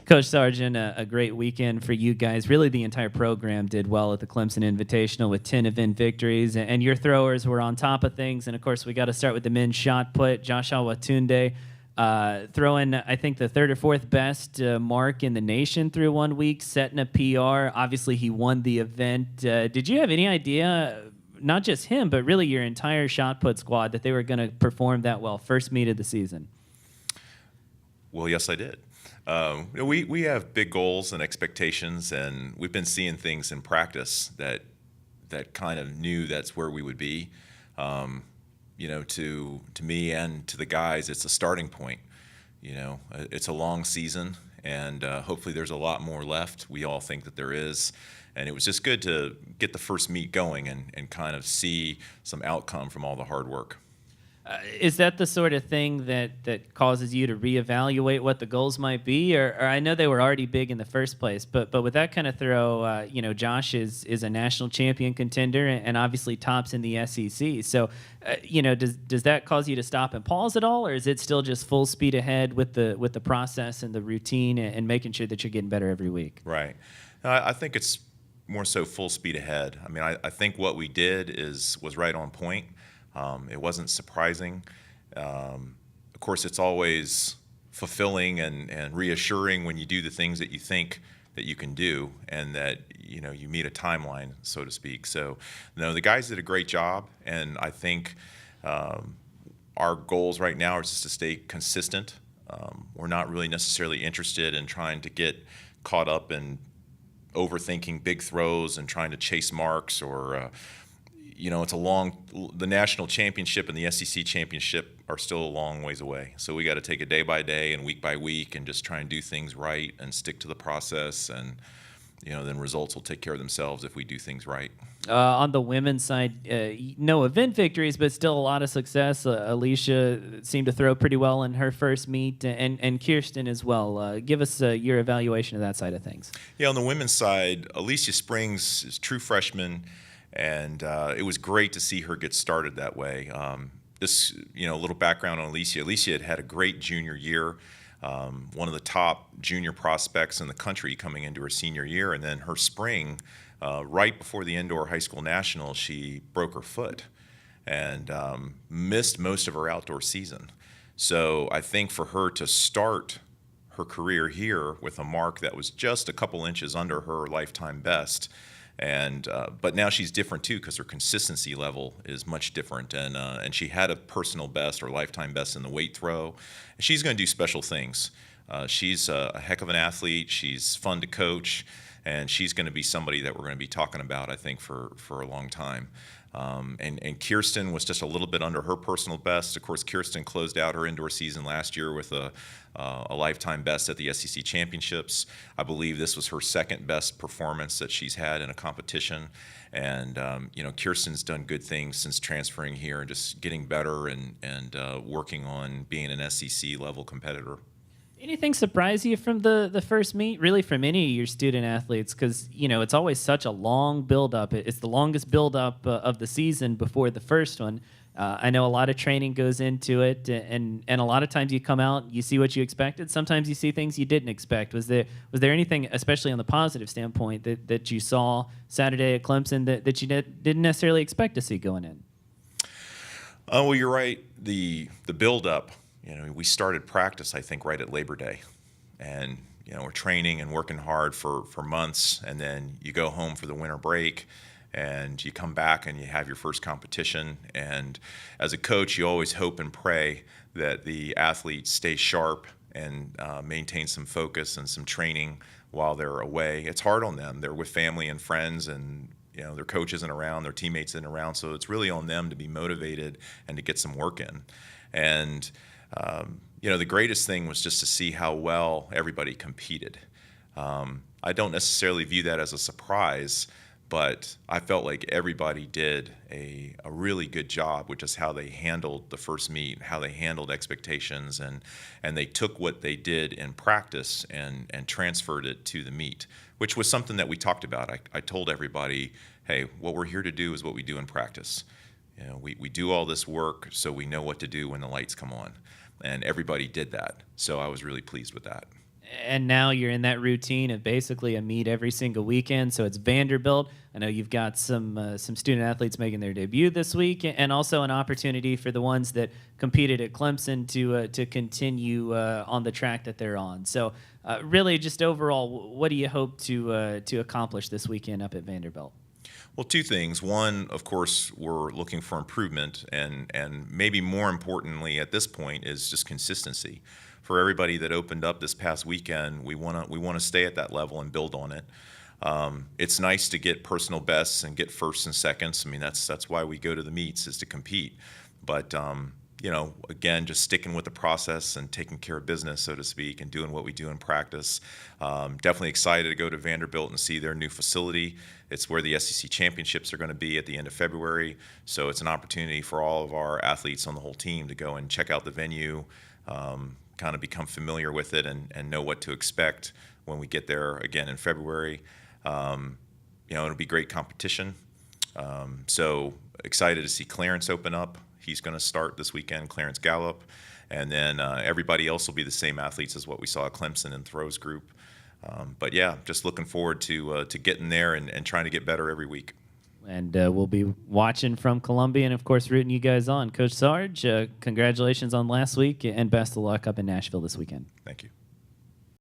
Coach Sergent, a great weekend for you guys. Really, the entire program did well at the Clemson Invitational with 10 event victories, and your throwers were on top of things. And, of course, we got to start with the men's shot put. Joshua Watunde throwing, I think, the third or fourth best mark in the nation through 1 week, setting a PR. Obviously, he won the event. Did you have any idea, not just him, but really your entire shot put squad, that they were going to perform that well first meet of the season? Well, yes, I did. We have big goals and expectations, and we've been seeing things in practice that kind of knew that's where we would be. To me and to the guys, it's a starting point. It's a long season, and hopefully there's a lot more left. We all think that there is, and it was just good to get the first meet going and kind of see some outcome from all the hard work. Is that the sort of thing that causes you to reevaluate what the goals might be? Or I know they were already big in the first place, but with that kind of throw, Josh is a national champion contender and obviously tops in the SEC. So, does that cause you to stop and pause at all, or is it still just full speed ahead with the process and the routine and making sure that you're getting better every week? Right. I think it's more so full speed ahead. I mean, I think what we did was right on point. It wasn't surprising. Of course, it's always fulfilling and reassuring when you do the things that you think that you can do and that you meet a timeline, so to speak. So, the guys did a great job, and I think our goals right now are just to stay consistent. We're not really necessarily interested in trying to get caught up in overthinking big throws and trying to chase marks or the national championship and the SEC championship are still a long ways away. So we got to take it day by day and week by week and just try and do things right and stick to the process. And, then results will take care of themselves if we do things right. On the women's side, no event victories, but still a lot of success. Alicia seemed to throw pretty well in her first meet, and Kirsten as well. Give us your evaluation of that side of things. Yeah, on the women's side, Alicia Springs is true freshman. And it was great to see her get started that way. A little background on Alicia. Alicia had a great junior year, one of the top junior prospects in the country coming into her senior year. And then her spring, right before the indoor high school national, she broke her foot and missed most of her outdoor season. So I think for her to start her career here with a mark that was just a couple inches under her lifetime best, but now she's different too because her consistency level is much different, and she had a personal best or lifetime best in the weight throw. And she's going to do special things. She's a heck of an athlete. She's fun to coach, and she's going to be somebody that we're going to be talking about, I think, for a long time. And Kirsten was just a little bit under her personal best. Of course, Kirsten closed out her indoor season last year with a lifetime best at the SEC championships. I believe this was her second best performance that she's had in a competition. And Kirsten's done good things since transferring here and just getting better and working on being an SEC level competitor. Anything surprise you from the first meet, really from any of your student athletes? Because, it's always such a long build-up. It's the longest build-up of the season before the first one. I know a lot of training goes into it, and a lot of times you come out, you see what you expected. Sometimes you see things you didn't expect. Was there anything, especially on the positive standpoint, that you saw Saturday at Clemson that you didn't necessarily expect to see going in? Well, you're right. The build-up. We started practice, I think, right at Labor Day. And, we're training and working hard for months. And then you go home for the winter break and you come back and you have your first competition. And as a coach, you always hope and pray that the athletes stay sharp and maintain some focus and some training while they're away. It's hard on them. They're with family and friends, and their coach isn't around, their teammates isn't around. So it's really on them to be motivated and to get some work in. And the greatest thing was just to see how well everybody competed. I don't necessarily view that as a surprise, but I felt like everybody did a really good job with just how they handled the first meet, how they handled expectations, and they took what they did in practice and transferred it to the meet, which was something that we talked about. I told everybody, hey, what we're here to do is what we do in practice. We do all this work so we know what to do when the lights come on. And everybody did that. So I was really pleased with that. And now you're in that routine of basically a meet every single weekend. So it's Vanderbilt. I know you've got some student athletes making their debut this week, and also an opportunity for the ones that competed at Clemson to continue on the track that they're on. So really, just overall, what do you hope to accomplish this weekend up at Vanderbilt? Well, two things. One, of course, we're looking for improvement, and maybe more importantly at this point is just consistency. For everybody that opened up this past weekend, we want to stay at that level and build on it. It's nice to get personal bests and get firsts and seconds. I mean, that's why we go to the meets, is to compete. But again, just sticking with the process and taking care of business, so to speak, and doing what we do in practice. Definitely excited to go to Vanderbilt and see their new facility. It's where the SEC championships are going to be at the end of February. So it's an opportunity for all of our athletes on the whole team to go and check out the venue, kind of become familiar with it and know what to expect when we get there again in February. It'll be great competition. So excited to see Clarence open up. He's going to start this weekend, Clarence Gallup. And then everybody else will be the same athletes as what we saw at Clemson and Throws group. But yeah, just looking forward to getting there and trying to get better every week. And we'll be watching from Columbia and, of course, rooting you guys on. Coach Sarge, congratulations on last week, and best of luck up in Nashville this weekend. Thank you.